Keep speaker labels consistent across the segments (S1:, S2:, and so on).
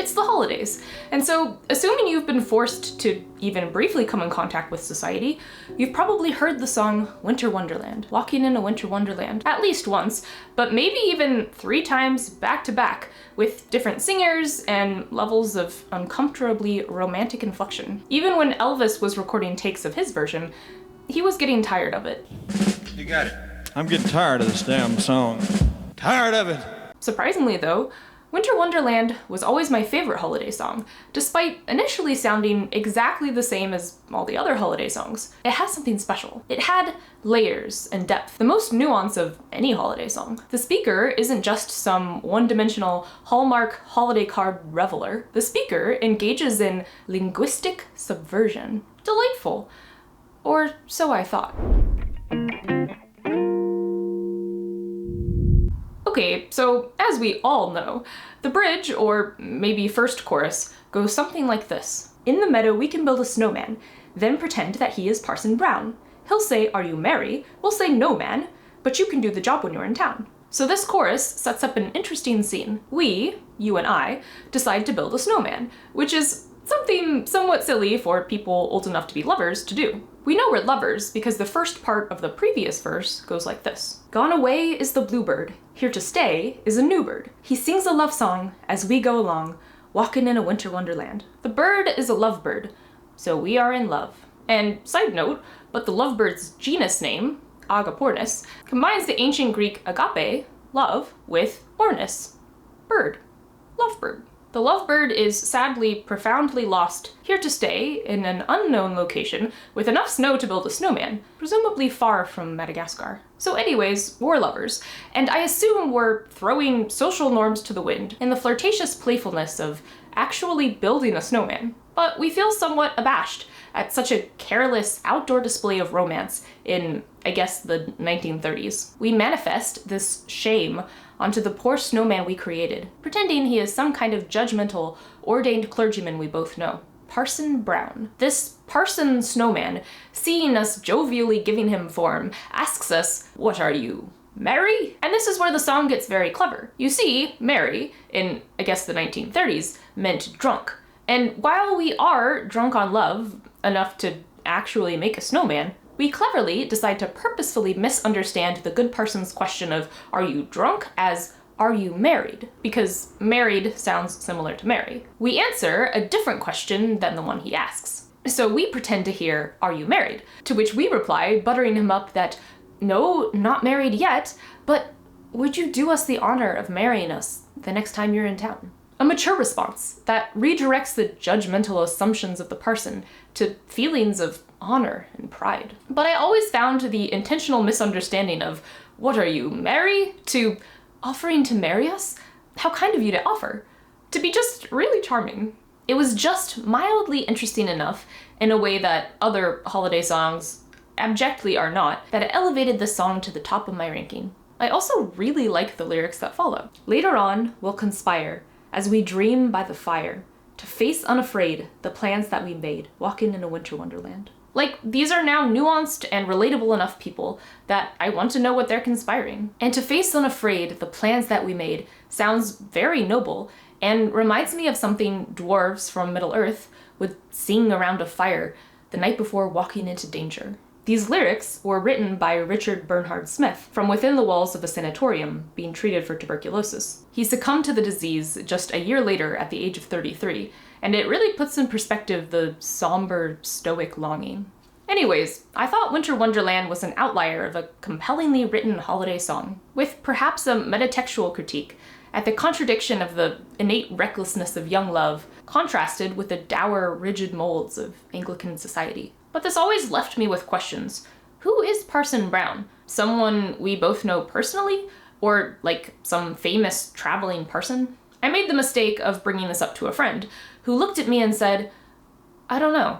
S1: It's the holidays. And so, assuming you've been forced to even briefly come in contact with society, you've probably heard the song Winter Wonderland, Walking in a Winter Wonderland, at least once, but maybe even 3 times back to back, with different singers and levels of uncomfortably romantic inflection. Even when Elvis was recording takes of his version, he was getting tired of it.
S2: You got it. I'm getting tired of this damn song. Tired of it.
S1: Surprisingly though, Winter Wonderland was always my favorite holiday song, despite initially sounding exactly the same as all the other holiday songs. It has something special. It had layers and depth, the most nuance of any holiday song. The speaker isn't just some one-dimensional Hallmark holiday card reveler. The speaker engages in linguistic subversion. Delightful. Or so I thought. Okay, so as we all know, the bridge, or maybe first chorus, goes something like this. In the meadow we can build a snowman, then pretend that he is Parson Brown. He'll say, "Are you merry?" We'll say, "No, man, but you can do the job when you're in town." So this chorus sets up an interesting scene. We, you and I, decide to build a snowman, which is something somewhat silly for people old enough to be lovers to do. We know we're lovers because the first part of the previous verse goes like this. Gone away is the bluebird, here to stay is a new bird. He sings a love song as we go along, walking in a winter wonderland. The bird is a lovebird, so we are in love. And side note, but the lovebird's genus name, Agapornis, combines the ancient Greek agape, love, with ornis, bird, lovebird. The lovebird is sadly profoundly lost, here to stay in an unknown location with enough snow to build a snowman, presumably far from Madagascar. So anyways, we're lovers, and I assume we're throwing social norms to the wind in the flirtatious playfulness of actually building a snowman. But we feel somewhat abashed at such a careless outdoor display of romance in, I guess, the 1930s. We manifest this shame onto the poor snowman we created, pretending he is some kind of judgmental, ordained clergyman we both know. Parson Brown. This parson snowman, seeing us jovially giving him form, asks us, "What are you, merry?" And this is where the song gets very clever. You see, merry, in, I guess, the 1930s, meant drunk. And while we are drunk on love, enough to actually make a snowman, we cleverly decide to purposefully misunderstand the good parson's question of, "Are you drunk?" as, "Are you married?" Because married sounds similar to marry. We answer a different question than the one he asks. So we pretend to hear, "Are you married?" To which we reply, buttering him up, that, "No, not married yet, but would you do us the honor of marrying us the next time you're in town?" A mature response that redirects the judgmental assumptions of the parson to feelings of honor and pride. But I always found the intentional misunderstanding of, "What are you, marry?" to "offering to marry us? How kind of you to offer," to be just really charming. It was just mildly interesting enough, in a way that other holiday songs abjectly are not, that it elevated the song to the top of my ranking. I also really like the lyrics that follow. Later on, we'll conspire, as we dream by the fire, to face unafraid the plans that we made, walking in a winter wonderland. Like, these are now nuanced and relatable enough people that I want to know what they're conspiring. And to face unafraid the plans that we made sounds very noble and reminds me of something dwarves from Middle-earth would sing around a fire the night before walking into danger. These lyrics were written by Richard Bernhard Smith from within the walls of a sanatorium being treated for tuberculosis. He succumbed to the disease just a year later at the age of 33, and it really puts in perspective the somber, stoic longing. Anyways, I thought Winter Wonderland was an outlier of a compellingly written holiday song, with perhaps a metatextual critique at the contradiction of the innate recklessness of young love, contrasted with the dour, rigid molds of Anglican society. But this always left me with questions. Who is Parson Brown? Someone we both know personally? Or like some famous traveling parson? I made the mistake of bringing this up to a friend, who looked at me and said, "I don't know.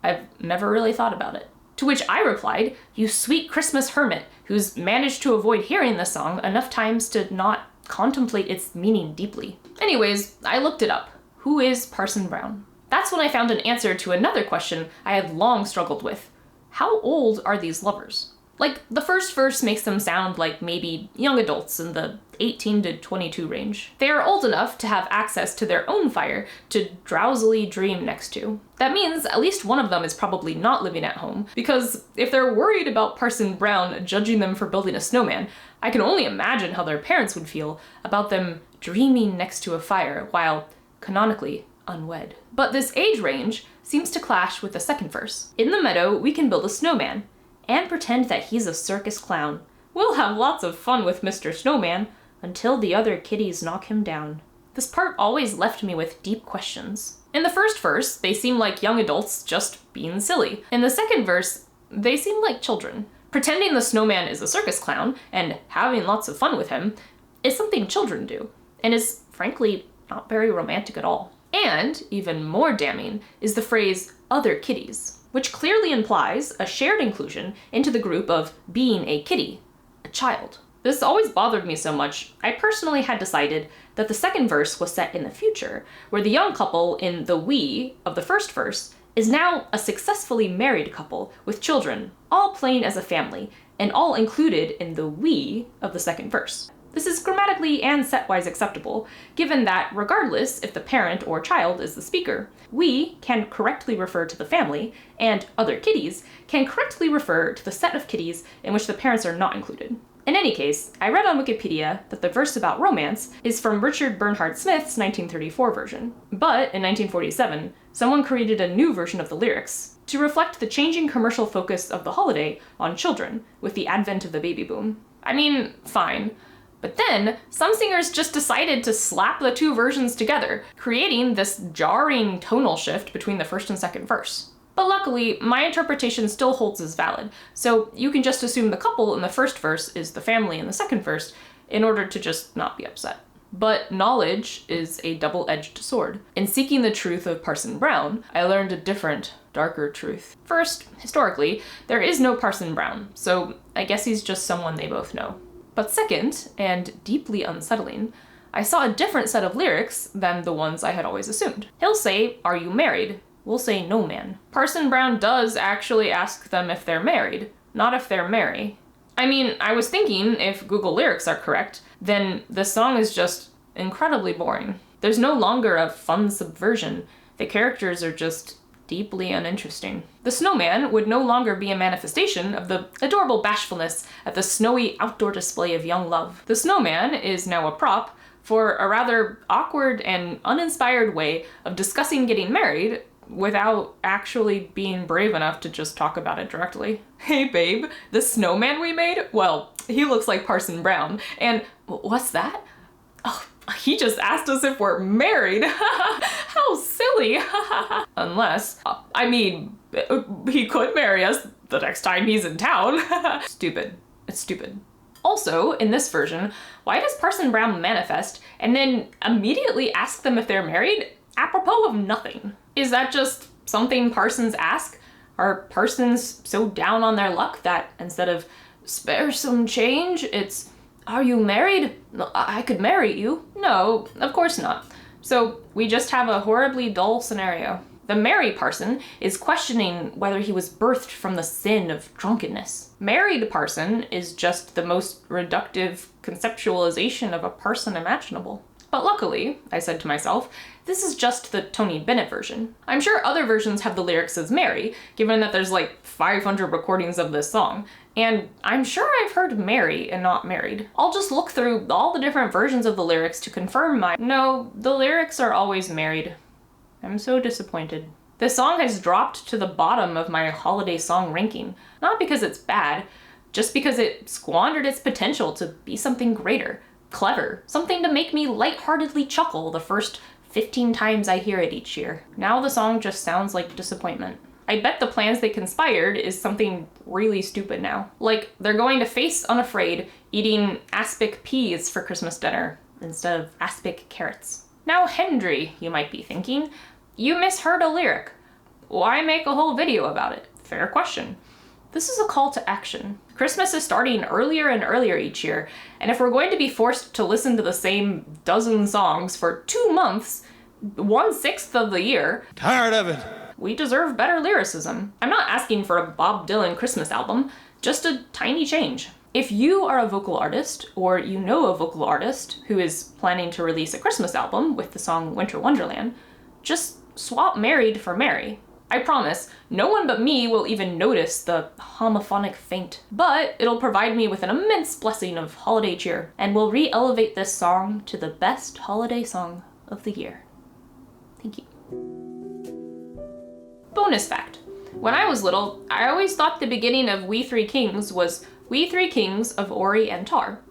S1: I've never really thought about it." To which I replied, "You sweet Christmas hermit, who's managed to avoid hearing the song enough times to not contemplate its meaning deeply." Anyways, I looked it up. Who is Parson Brown? That's when I found an answer to another question I had long struggled with. How old are these lovers? Like, the first verse makes them sound like maybe young adults in the 18 to 22 range. They are old enough to have access to their own fire to drowsily dream next to. That means at least one of them is probably not living at home, because if they're worried about Parson Brown judging them for building a snowman, I can only imagine how their parents would feel about them dreaming next to a fire while, canonically, unwed. But this age range seems to clash with the second verse. In the meadow, we can build a snowman and pretend that he's a circus clown. We'll have lots of fun with Mr. Snowman until the other kitties knock him down. This part always left me with deep questions. In the first verse, they seem like young adults just being silly. In the second verse, they seem like children. Pretending the snowman is a circus clown and having lots of fun with him is something children do, and is frankly not very romantic at all. And, even more damning, is the phrase other kitties, which clearly implies a shared inclusion into the group of being a kitty, a child. This always bothered me so much, I personally had decided that the second verse was set in the future, where the young couple in the we of the first verse is now a successfully married couple with children, all playing as a family, and all included in the we of the second verse. This is grammatically and set-wise acceptable, given that regardless if the parent or child is the speaker, we can correctly refer to the family, and other kitties can correctly refer to the set of kitties in which the parents are not included. In any case, I read on Wikipedia that the verse about romance is from Richard Bernhard Smith's 1934 version. But in 1947, someone created a new version of the lyrics to reflect the changing commercial focus of the holiday on children with the advent of the baby boom. I mean, fine. But then, some singers just decided to slap the two versions together, creating this jarring tonal shift between the first and second verse. But luckily, my interpretation still holds as valid, so you can just assume the couple in the first verse is the family in the second verse, in order to just not be upset. But knowledge is a double-edged sword. In seeking the truth of Parson Brown, I learned a different, darker truth. First, historically, there is no Parson Brown, so I guess he's just someone they both know. But second, and deeply unsettling, I saw a different set of lyrics than the ones I had always assumed. He'll say, "Are you married?" We'll say, "No, man." Parson Brown does actually ask them if they're married, not if they're merry. I mean, I was thinking, if Google lyrics are correct, then this song is just incredibly boring. There's no longer a fun subversion. The characters are just deeply uninteresting. The snowman would no longer be a manifestation of the adorable bashfulness at the snowy outdoor display of young love. The snowman is now a prop for a rather awkward and uninspired way of discussing getting married without actually being brave enough to just talk about it directly. "Hey babe, the snowman we made? Well, he looks like Parson Brown. And what's that? Oh, he just asked us if we're married." How silly. Unless, I mean, he could marry us the next time he's in town. Stupid. It's stupid. Also, in this version, why does Parson Brown manifest and then immediately ask them if they're married, apropos of nothing? Is that just something parsons ask? Are parsons so down on their luck that instead of "spare some change," it's "are you married? I could marry you"? No, of course not. So we just have a horribly dull scenario. The merry parson is questioning whether he was birthed from the sin of drunkenness. Married parson is just the most reductive conceptualization of a parson imaginable. But luckily, I said to myself, this is just the Tony Bennett version. I'm sure other versions have the lyrics as Mary, given that there's like 500 recordings of this song, and I'm sure I've heard Mary and not married. I'll just look through all the different versions of the lyrics to confirm no, the lyrics are always married. I'm so disappointed. This song has dropped to the bottom of my holiday song ranking, not because it's bad, just because it squandered its potential to be something greater. Clever, something to make me lightheartedly chuckle the first 15 times I hear it each year. Now the song just sounds like disappointment. I bet the plans they conspired is something really stupid now. Like, they're going to face unafraid eating aspic peas for Christmas dinner instead of aspic carrots. Now Hendry, you might be thinking, you misheard a lyric. Why make a whole video about it? Fair question. This is a call to action. Christmas is starting earlier and earlier each year, and if we're going to be forced to listen to the same dozen songs for 2 months, 1/6 of the year,
S2: Tired of it.
S1: we deserve better lyricism. I'm not asking for a Bob Dylan Christmas album, just a tiny change. If you are a vocal artist, or you know a vocal artist who is planning to release a Christmas album with the song Winter Wonderland, just swap married for merry. I promise, no one but me will even notice the homophonic feint, but it'll provide me with an immense blessing of holiday cheer, and will re-elevate this song to the best holiday song of the year. Thank you. Bonus fact. When I was little, I always thought the beginning of We Three Kings was We Three Kings of Ori and Tar.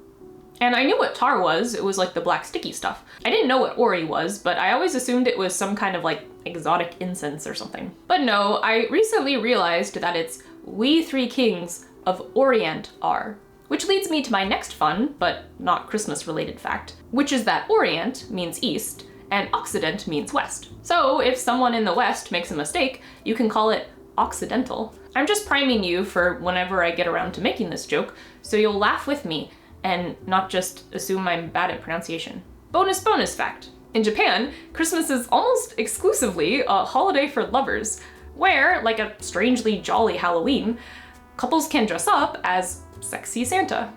S1: And I knew what tar was, it was like the black sticky stuff. I didn't know what Ori was, but I always assumed it was some kind of like exotic incense or something. But no, I recently realized that it's We Three Kings of Orient are. Which leads me to my next fun, but not Christmas related fact, which is that Orient means east, and Occident means west. So if someone in the West makes a mistake, you can call it Occidental. I'm just priming you for whenever I get around to making this joke, so you'll laugh with me and not just assume I'm bad at pronunciation. Bonus fact. In Japan, Christmas is almost exclusively a holiday for lovers, where, like a strangely jolly Halloween, couples can dress up as sexy Santa.